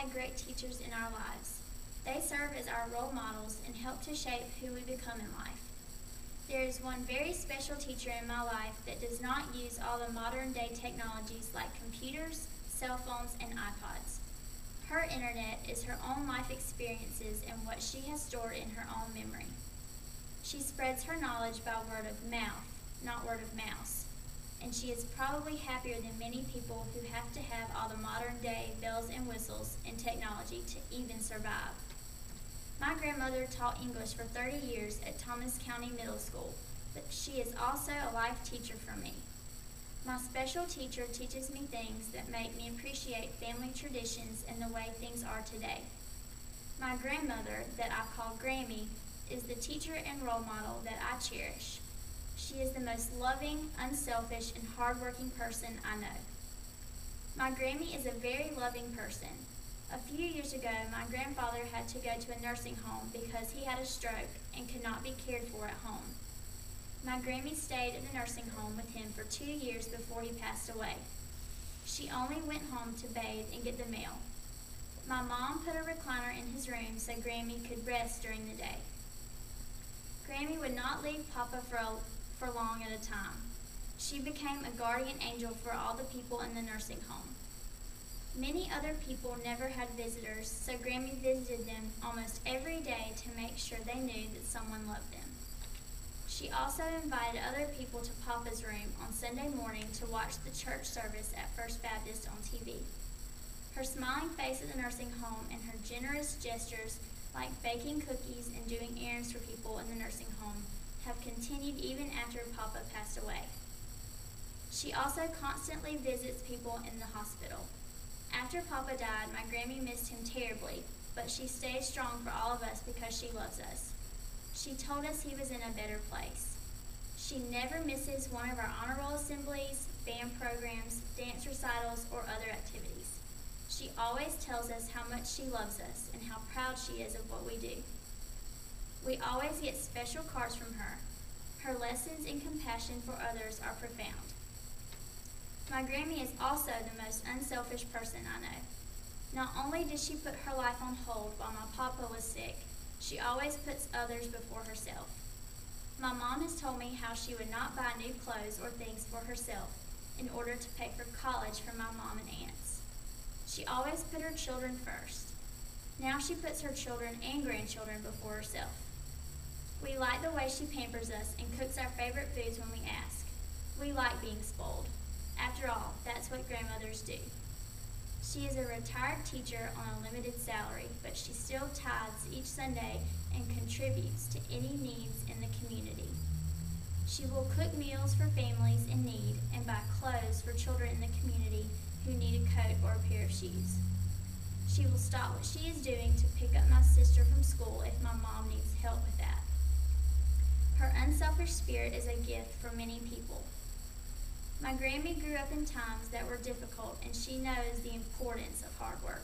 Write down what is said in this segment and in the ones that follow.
had great teachers in our lives. They serve as our role models and help to shape who we become in life. There is one very special teacher in my life that does not use all the modern day technologies like computers, cell phones, and iPods. Her internet is her own life experiences and what she has stored in her own memory. She spreads her knowledge by word of mouth, not word of mouse. And she is probably happier than many people who have to have all the modern day bells and whistles and technology to even survive. My grandmother taught English for 30 years at Thomas County Middle School, but she is also a life teacher for me. My special teacher teaches me things that make me appreciate family traditions and the way things are today. My grandmother, that I call Grammy, is the teacher and role model that I cherish. She is the most loving, unselfish, and hardworking person I know. My Grammy is a very loving person. A few years ago, my grandfather had to go to a nursing home because he had a stroke and could not be cared for at home. My Grammy stayed at the nursing home with him for 2 years before he passed away. She only went home to bathe and get the mail. My mom put a recliner in his room so Grammy could rest during the day. Grammy would not leave Papa for long at a time. She became a guardian angel for all the people in the nursing home. Many other people never had visitors, so Grammy visited them almost every day to make sure they knew that someone loved them. She also invited other people to Papa's room on Sunday morning to watch the church service at First Baptist on TV. Her smiling face at the nursing home and her generous gestures like baking cookies and doing errands for people in the nursing home have continued even after Papa passed away. She also constantly visits people in the hospital. After Papa died, my Grammy missed him terribly, but she stayed strong for all of us because she loves us. She told us he was in a better place. She never misses one of our honor roll assemblies, band programs, dance recitals, or other activities. She always tells us how much she loves us and how proud she is of what we do. We always get special cards from her. Her lessons and compassion for others are profound. My Grammy is also the most unselfish person I know. Not only did she put her life on hold while my Papa was sick, she always puts others before herself. My mom has told me how she would not buy new clothes or things for herself in order to pay for college for my mom and aunts. She always put her children first. Now she puts her children and grandchildren before herself. We like the way she pampers us and cooks our favorite foods when we ask. We like being spoiled. After all, that's what grandmothers do. She is a retired teacher on a limited salary, but she still tithes each Sunday and contributes to any needs in the community. She will cook meals for families in need and buy clothes for children in the community who need a coat or a pair of shoes. She will stop what she is doing to pick up my sister from school if my mom needs help with that. Her unselfish spirit is a gift for many people. My Grammy grew up in times that were difficult, and she knows the importance of hard work.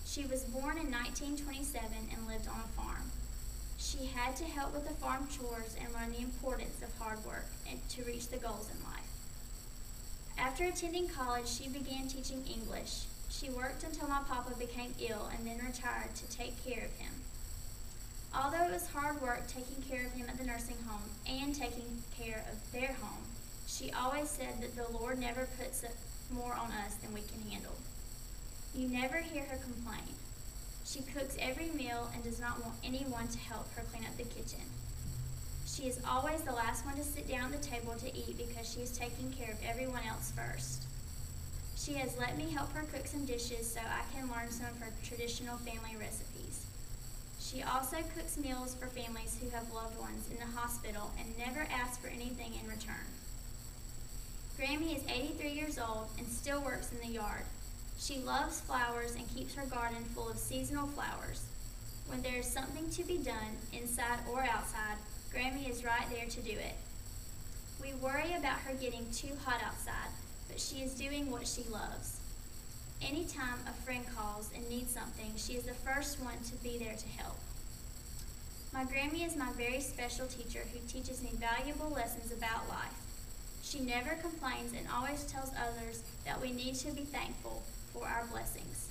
She was born in 1927 and lived on a farm. She had to help with the farm chores and learn the importance of hard work and to reach the goals in life. After attending college, she began teaching English. She worked until my Papa became ill and then retired to take care of him. Although it was hard work taking care of him at the nursing home and taking care of their home, she always said that the Lord never puts more on us than we can handle. You never hear her complain. She cooks every meal and does not want anyone to help her clean up the kitchen. She is always the last one to sit down at the table to eat because she is taking care of everyone else first. She has let me help her cook some dishes so I can learn some of her traditional family recipes. She also cooks meals for families who have loved ones in the hospital and never asks for anything in return. Grammy is 83 years old and still works in the yard. She loves flowers and keeps her garden full of seasonal flowers. When there is something to be done, inside or outside, Grammy is right there to do it. We worry about her getting too hot outside, but she is doing what she loves. Anytime a friend calls and needs something, she is the first one to be there to help. My Grammy is my very special teacher who teaches me valuable lessons about life. She never complains and always tells others that we need to be thankful for our blessings.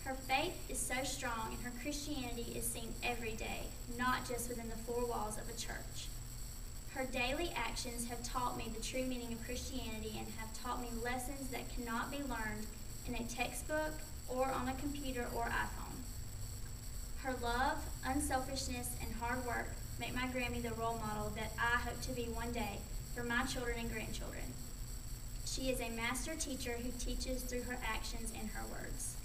Her faith is so strong and her Christianity is seen every day, not just within the four walls of a church. Her daily actions have taught me the true meaning of Christianity and have taught me lessons that cannot be learned in a textbook or on a computer or iPhone. Her love, unselfishness, and hard work make my Grammy the role model that I hope to be one day for my children and grandchildren. She is a master teacher who teaches through her actions and her words.